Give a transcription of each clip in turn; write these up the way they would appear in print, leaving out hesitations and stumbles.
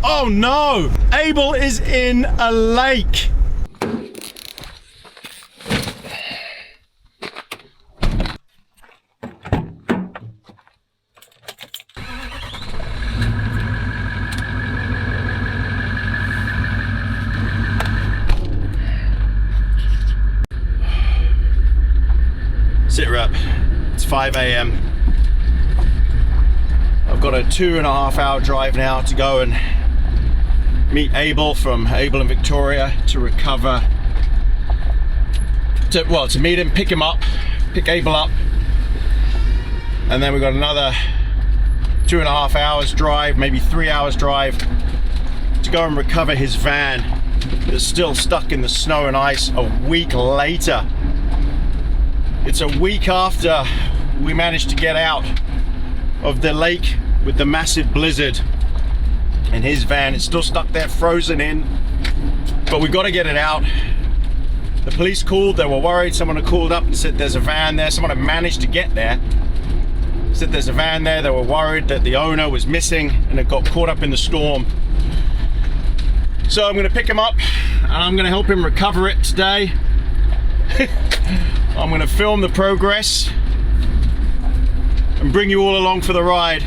Oh no! Abel is in a lake. Sit rep. It's 5 a.m. I've got a 2.5 hour drive now to go and meet Abel from Abel and Victoria to recover. To meet him, pick Abel up, and then we've got another 2.5 hours drive, maybe 3 hours drive to go and recover his van that's still stuck in the snow and ice a week later. It's a week after we managed to get out of the lake with the massive blizzard, and his van is still stuck there frozen in, but we've got to get it out. The police called, they were worried. Someone had called up and said there's a van there. Someone had managed to get there, said there's a van there. They were worried that the owner was missing and it got caught up in the storm. So I'm going to pick him up and I'm going to help him recover it today. I'm going to film the progress and bring you all along for the ride.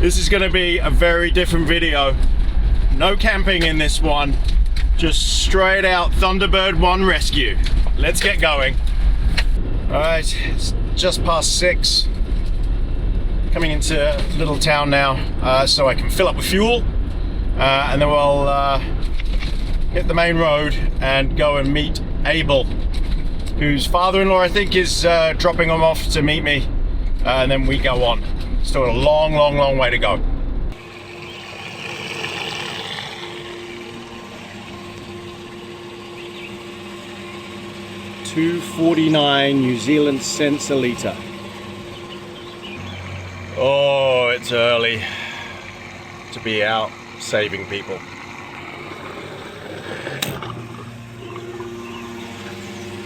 This is going to be a very different video. No camping in this one, just straight out Thunderbird 1 rescue. Let's get going. Alright, it's just past 6. Coming into a little town now, so I can fill up with fuel, and then we'll hit the main road and go and meet Abel, whose father-in-law I think is dropping him off to meet me, and then we go on. Still got a long way to go. $2.49 New Zealand cents a litre. Oh, it's early to be out saving people.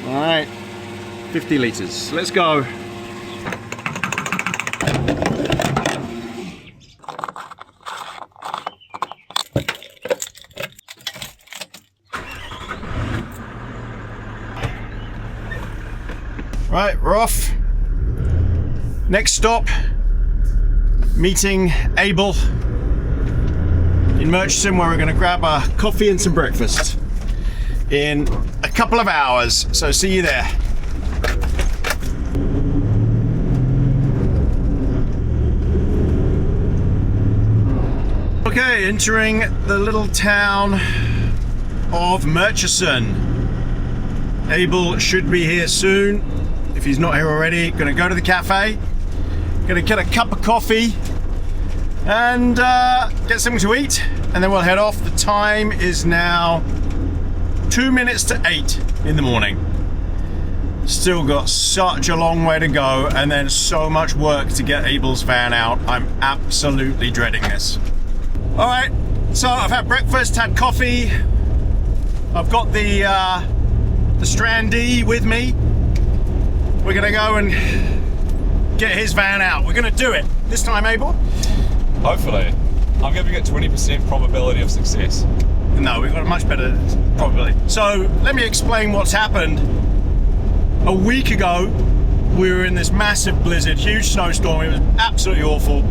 All right, 50 litres. Let's go. Right, we're off. Next stop, meeting Abel in Murchison, where we're going to grab a coffee and some breakfast in a couple of hours. So see you there. Okay, entering the little town of Murchison. Abel should be here soon. If he's not here already, gonna go to the cafe, gonna get a cup of coffee and get something to eat, and then we'll head off. The time is now 2 minutes to 8 in the morning. Still got such a long way to go, and then so much work to get Abel's van out. I'm absolutely dreading this. All right, so I've had breakfast, had coffee. I've got the Strandee with me. We're gonna go and get his van out. We're gonna do it. This time, Abel? Hopefully. I'm giving it 20% probability of success. No, we've got a much better probability. So let me explain what's happened. A week ago, we were in this massive blizzard, huge snowstorm. It was absolutely awful.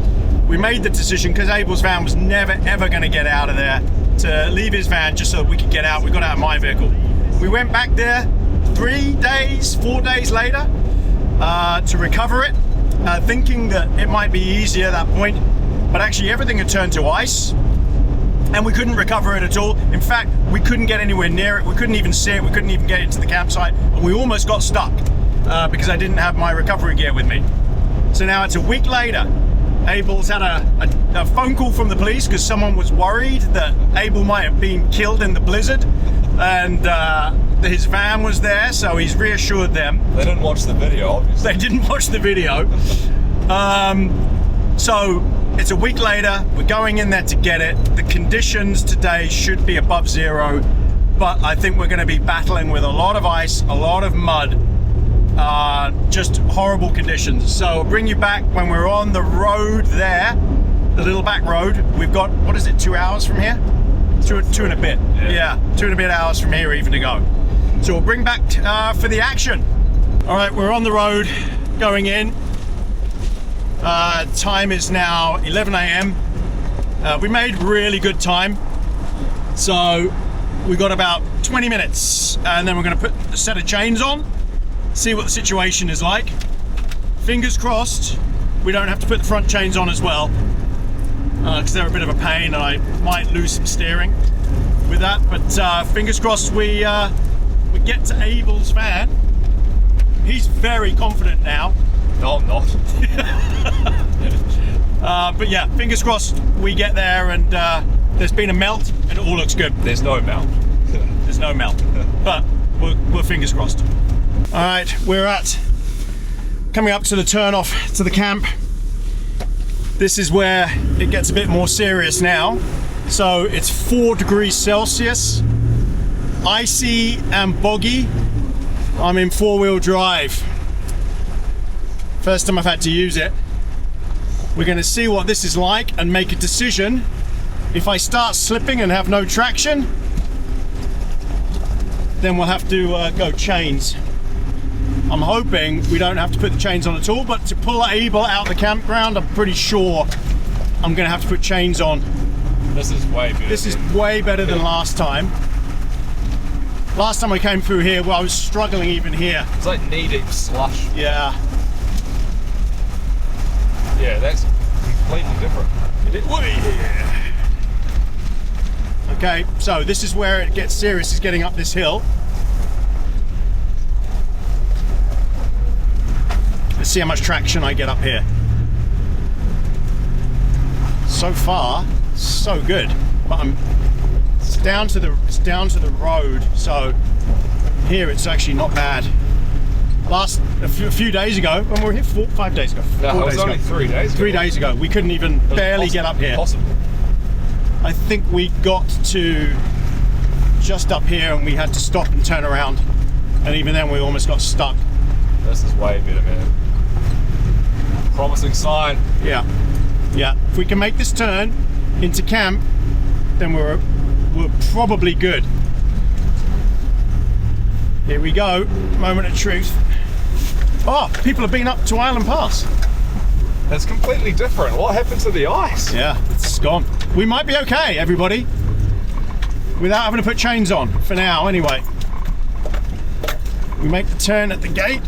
We made the decision, because Abel's van was never ever gonna get out of there, to leave his van just so that we could get out. We got out of my vehicle. We went back there 4 days later to recover it, thinking that it might be easier at that point, but actually everything had turned to ice and we couldn't recover it at all. In fact, we couldn't get anywhere near it. We couldn't even see it. We couldn't even get into the campsite, and we almost got stuck because I didn't have my recovery gear with me. So now it's a week later. Abel's had a phone call from the police because someone was worried that Abel might have been killed in the blizzard, and his van was there, so he's reassured them. They didn't watch the video, obviously. They didn't watch the video. So it's a week later, we're going in there to get it. The conditions today should be above 0, but I think we're going to be battling with a lot of ice, a lot of mud, just horrible conditions. So I'll bring you back when we're on the road there. the little back road. We've got, what is it, 2 hours from here? Two and a bit. Yeah, 2 and a bit hours from here even to go. So we'll bring back for the action. All right, we're on the road going in. Time is now 11 a.m. We made really good time. So we got about 20 minutes and then we're gonna put a set of chains on, see what the situation is like. Fingers crossed we don't have to put the front chains on as well, because they're a bit of a pain and I might lose some steering with that. But fingers crossed we get to Abel's van. He's very confident now. No, I'm not. But yeah, fingers crossed we get there and there's been a melt and it all looks good. There's no melt. There's no melt, but we're fingers crossed. All right, we're coming up to the turn off to the camp. This is where it gets a bit more serious now. So it's 4 degrees Celsius, icy and boggy. I'm in 4-wheel drive. First time I've had to use it. We're gonna see what this is like and make a decision. If I start slipping and have no traction, then we'll have to go chains. I'm hoping we don't have to put the chains on at all, but to pull Abel out of the campground, I'm pretty sure I'm gonna have to put chains on. This is way better. This is way better than last time. Last time I came through here, well, I was struggling even here. It's like knee-deep slush. Yeah. Yeah, that's completely different. Okay, so this is where it gets serious, is getting up this hill. Let's see how much traction I get up here. So far, so good. But it's down to the road, so here it's actually not bad. A few days ago, when we were here 5 days ago. No, it was only 3 days ago. 3 days ago, we couldn't even barely get up here. Possible. I think we got to just up here and we had to stop and turn around. And even then we almost got stuck. This is way better, man. Promising sign. Yeah. Yeah. If we can make this turn into camp, then we're probably good. Here we go. Moment of truth. Oh, people have been up to Island Pass. It's completely different. What happened to the ice? Yeah, it's gone. We might be okay, everybody, without having to put chains on, for now anyway. We make the turn at the gate.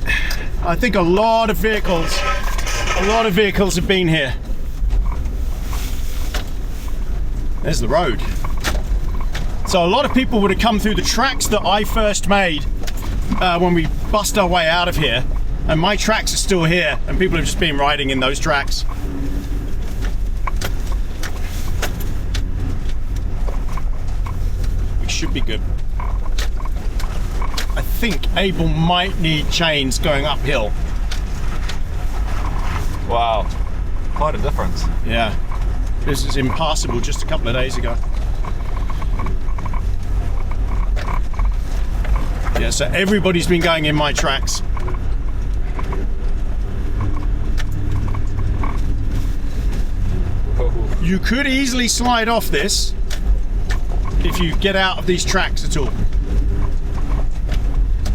I think a lot of vehicles have been here. There's the road. So a lot of people would have come through the tracks that I first made when we bust our way out of here. And my tracks are still here, and people have just been riding in those tracks. We should be good. I think Abel might need chains going uphill. Wow, quite a difference. Yeah, this is impassable just a couple of days ago. Yeah, so everybody's been going in my tracks. You could easily slide off this if you get out of these tracks at all.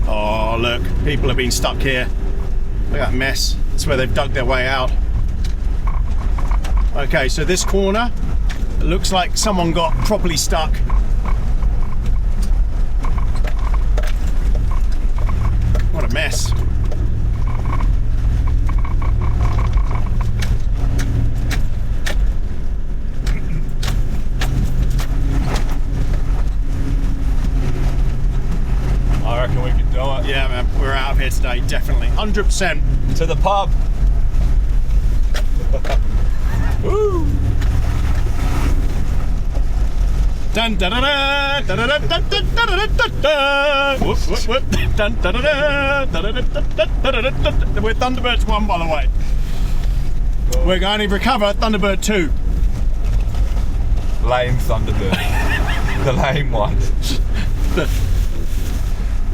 Oh, look, people have been stuck here. Look at that mess. That's where they've dug their way out. Okay, so this corner, it looks like someone got properly stuck. What a mess. I reckon we can do it. Yeah, man, we're out of here today, definitely. 100%. To the pub. Woo! Dun da da da da da da da da da da da. Whoop whoop whoop. Dun da da da da da da da da da. We're Thunderbirds 1, by the way. We're going to recover Thunderbird 2. Lame Thunderbird. The lame one.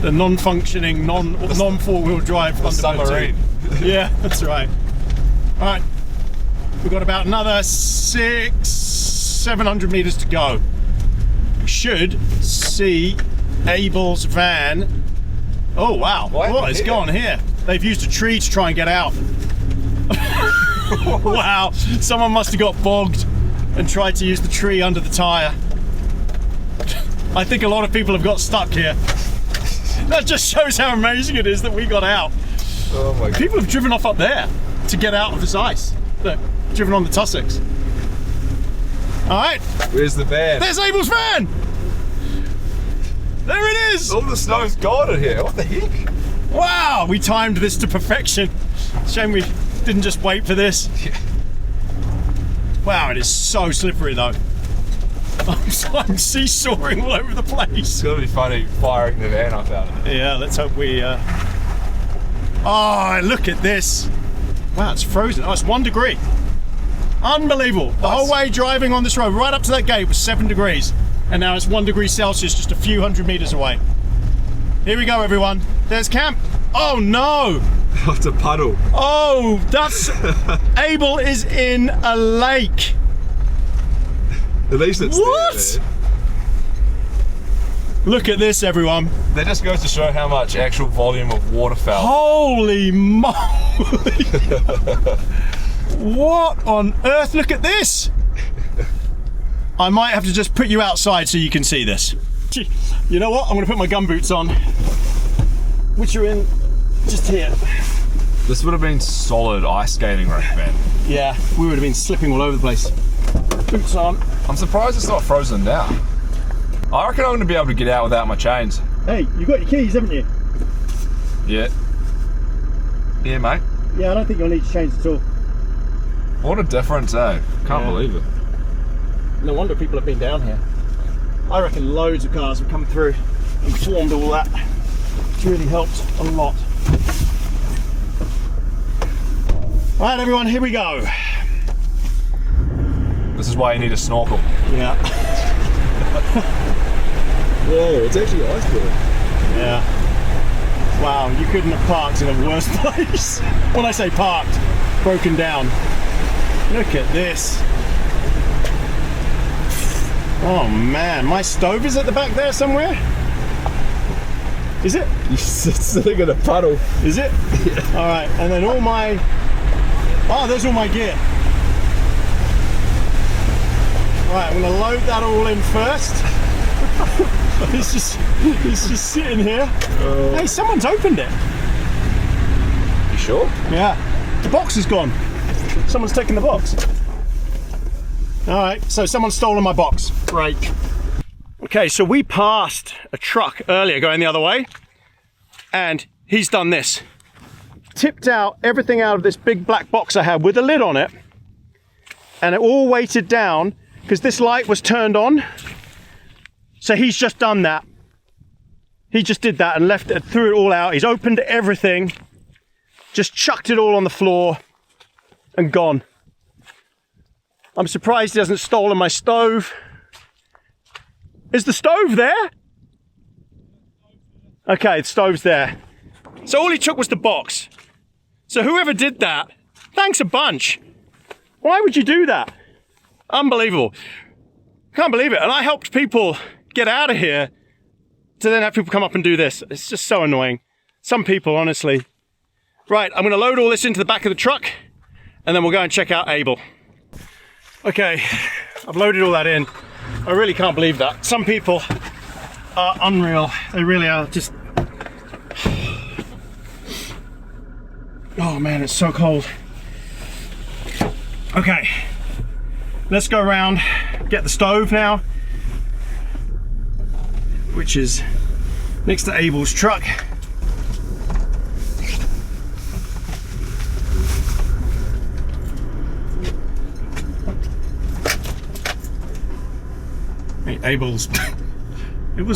The non-functioning, non-4-wheel drive The Thunderbird submarine. 2. Yeah, that's right. All right. We've got about another 700 meters to go. We should see Abel's van. Oh wow, what is going on here? They've used a tree to try and get out. Wow, someone must have got bogged and tried to use the tree under the tyre. I think a lot of people have got stuck here. That just shows how amazing it is that we got out. Oh my God. People have driven off up there to get out of this ice. Look, driven on the tussocks. All right. Where's the van? There's Abel's van. There it is. All the snow's gone in here. What the heck? Wow, we timed this to perfection. Shame we didn't just wait for this. Yeah. Wow, it is so slippery though. I'm seesawing all over the place. It's gonna be funny firing the van up out of it. Yeah, let's hope we... Oh, look at this. Wow, it's frozen. Oh, it's 1 degree. Unbelievable. The whole way driving on this road, right up to that gate, was 7 degrees. And now it's 1 degree Celsius just a few hundred meters away. Here we go, everyone. There's camp. Oh, no. It's a puddle. Oh, that's... Abel is in a lake. At least it's what? there. Look at this, everyone. That just goes to show how much actual volume of water fell. Holy moly! What on earth? Look at this! I might have to just put you outside so you can see this. You know what? I'm going to put my gumboots on, which are in just here. This would have been solid ice skating rink, man. Yeah, we would have been slipping all over the place. Boots on. I'm surprised it's not frozen now. I reckon I'm going to be able to get out without my chains. Hey, you got your keys, haven't you? Yeah. Yeah, mate. Yeah, I don't think you'll need your chains at all. What a difference, eh? Can't believe it. No wonder people have been down here. I reckon loads of cars have come through and formed all that. It's really helped a lot. All right, everyone, here we go. This is why you need a snorkel. Yeah. Whoa, it's actually ice cream. Yeah. Wow, you couldn't have parked in a worse place. When I say parked, broken down. Look at this. Oh man, my stove is at the back there somewhere? Is it? You're sitting in a puddle. Is it? Yeah. All right, and then all my... Oh, there's all my gear. Right, I'm gonna load that all in first. It's just sitting here. Hey, someone's opened it. You sure? Yeah, the box is gone. Someone's taken the box. All right, so someone's stolen my box. Great. Okay, so we passed a truck earlier going the other way, and he's done this. Tipped out everything out of this big black box I had with a lid on it, and it all weighted down because this light was turned on. So he's just done that. He just did that and left it, threw it all out. He's opened everything, just chucked it all on the floor and gone. I'm surprised he hasn't stolen my stove. Is the stove there? Okay, the stove's there. So all he took was the box. So whoever did that, thanks a bunch. Why would you do that? Unbelievable. Can't believe it. And I helped people get out of here to then have people come up and do this. It's just so annoying. Some people, honestly. Right, I'm gonna load all this into the back of the truck and then we'll go and check out Abel. Okay, I've loaded all that in. I really can't believe that. Some people are unreal. They really are. Just... Oh man, it's so cold. Okay, let's go around, get the stove now, which is next to Abel's truck. Hey, Abel's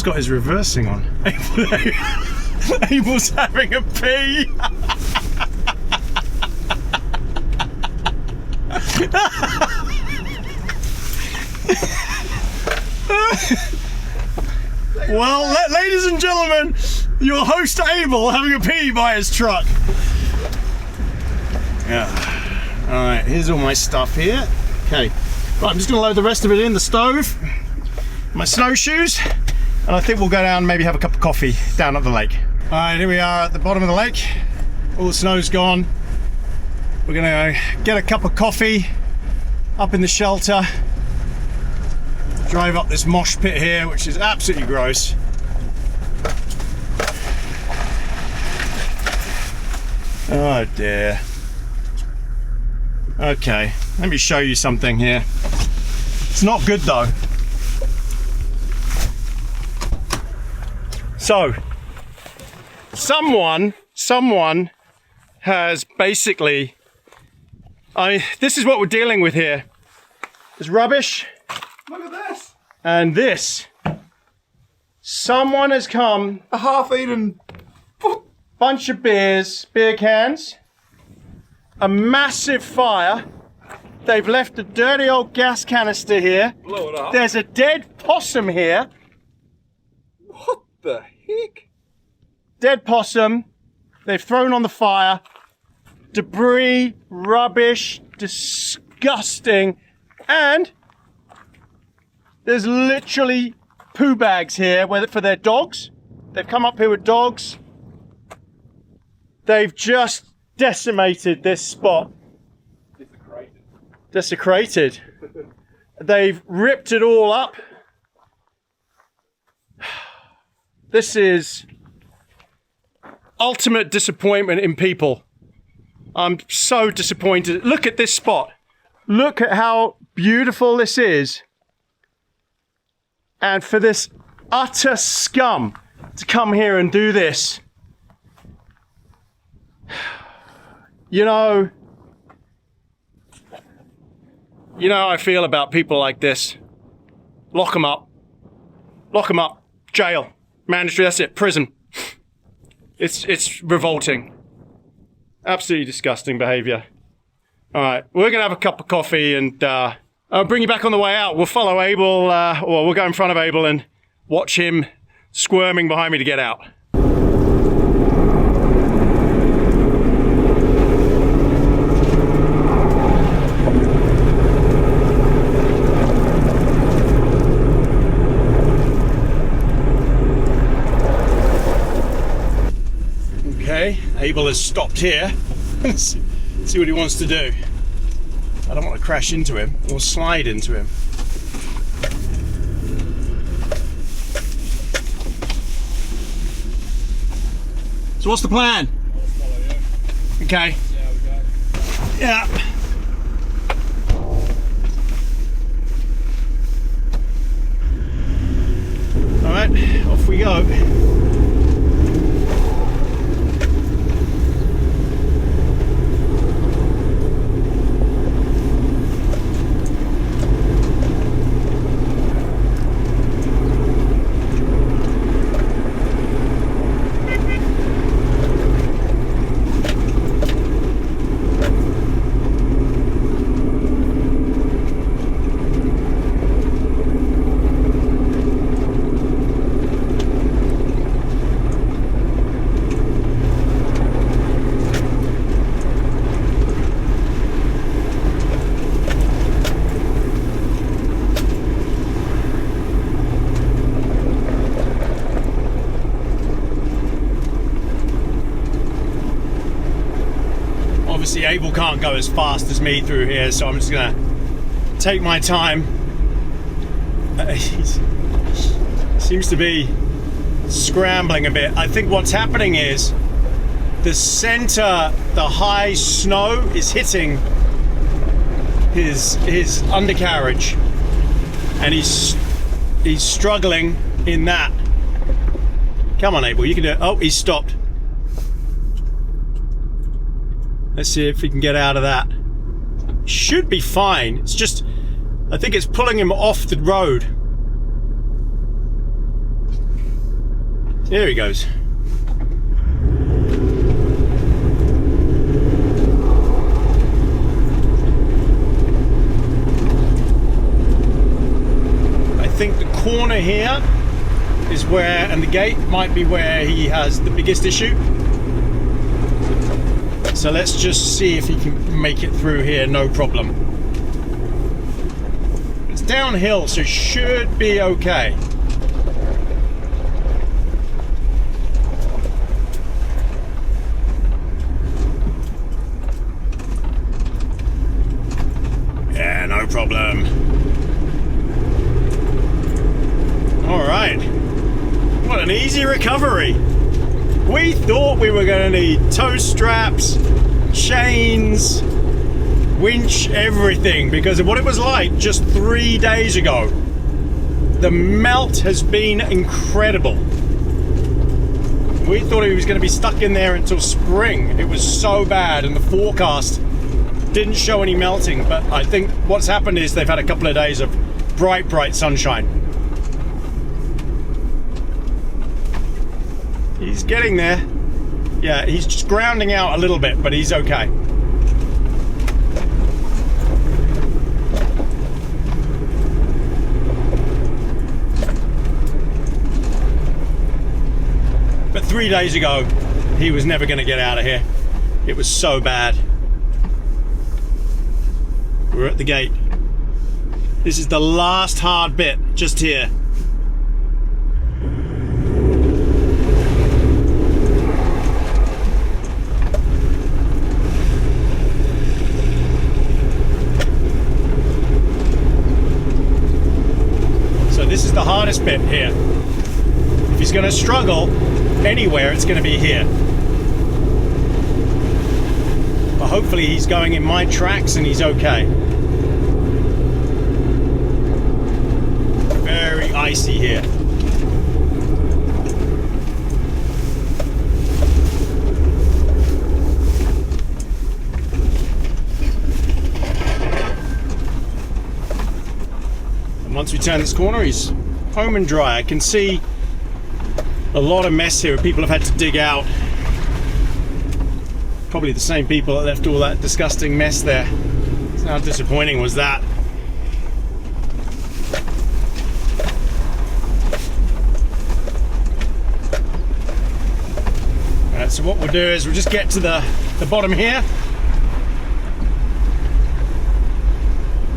got his reversing on. Abel's having a pee. Well, ladies and gentlemen, your host Abel having a pee by his truck. Yeah. All right, here's all my stuff here. Okay, right, I'm just gonna load the rest of it in the stove. My snowshoes, and I think we'll go down and maybe have a cup of coffee down at the lake. All right, here we are at the bottom of the lake. All the snow's gone. We're gonna get a cup of coffee up in the shelter. Drive up this mosh pit here, which is absolutely gross. Oh dear. Okay, let me show you something here. It's not good though. So, someone has basically, this is what we're dealing with here. There's rubbish. Look at this. And this. Someone has come, A half-eaten. bunch of beer cans, a massive fire. They've left a dirty old gas canister here. Blow it up. There's a dead possum here. What the heck? Dead possum. They've thrown on the fire. Debris, rubbish, disgusting. And there's literally poo bags here for their dogs. They've come up here with dogs. They've just decimated this spot. Desecrated. They've ripped it all up. This is ultimate disappointment in people. I'm so disappointed. Look at this spot. Look at how beautiful this is. And for this utter scum to come here and do this. You know how I feel about people like this. Lock them up. Lock them up. Jail. Mandatory, that's it. Prison. It's revolting. Absolutely disgusting behaviour. Alright, we're going to have a cup of coffee and I'll bring you back on the way out. We'll follow Abel, or we'll go in front of Abel and watch him squirming behind me to get out. Okay, Abel has stopped here. See what he wants to do. I don't want to crash into him or slide into him. So what's the plan? Okay. Yeah. All right, off we go. Obviously Abel can't go as fast as me through here, so I'm just gonna take my time. He seems to be scrambling a bit. I think what's happening is the high snow is hitting his undercarriage, and he's struggling in that. Come on, Abel, you can do it. Oh, he's stopped. Let's see if he can get out of that. Should be fine. It's just, I think it's pulling him off the road. There he goes. I think the corner here is where, and the gate might be where he has the biggest issue. So let's just see if he can make it through here, no problem. It's downhill, so should be okay. Yeah, no problem. All right. What an easy recovery. We thought we were going to need tow straps, chains, winch, everything because of what it was like just 3 days ago. The melt has been incredible. We thought he was going to be stuck in there until spring. It was so bad, and the forecast didn't show any melting, but I think what's happened is they've had a couple of days of bright sunshine. He's getting there. Yeah, he's just grounding out a little bit, but he's okay. But 3 days ago, he was never going to get out of here. It was so bad. We're at the gate. This is the last hard bit, just here. This is the hardest bit here. If he's going to struggle anywhere, it's going to be here. But hopefully he's going in my tracks and he's okay. Very icy here. Once we turn this corner, he's home and dry. I can see a lot of mess here. People have had to dig out. Probably the same people that left all that disgusting mess there. So how disappointing was that? Alright, so what we'll do is we'll just get to the bottom here.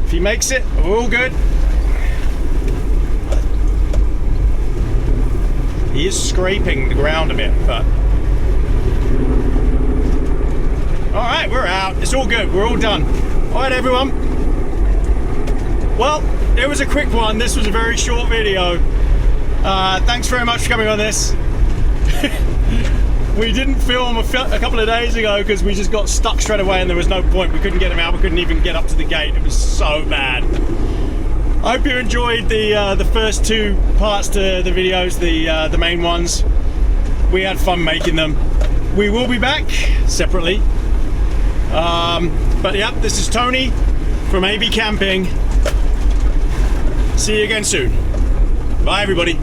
If he makes it, we're all good. He is scraping the ground a bit, but... Alright, we're out. It's all good. We're all done. Alright, everyone. Well, it was a quick one. This was a very short video. Thanks very much for coming on this. We didn't film a couple of days ago because we just got stuck straight away and there was no point. We couldn't get him out. We couldn't even get up to the gate. It was so bad. I hope you enjoyed the first two parts to the videos, the main ones. We had fun making them. We will be back separately. But yeah, this is Tony from AB Camping. See you again soon. Bye everybody.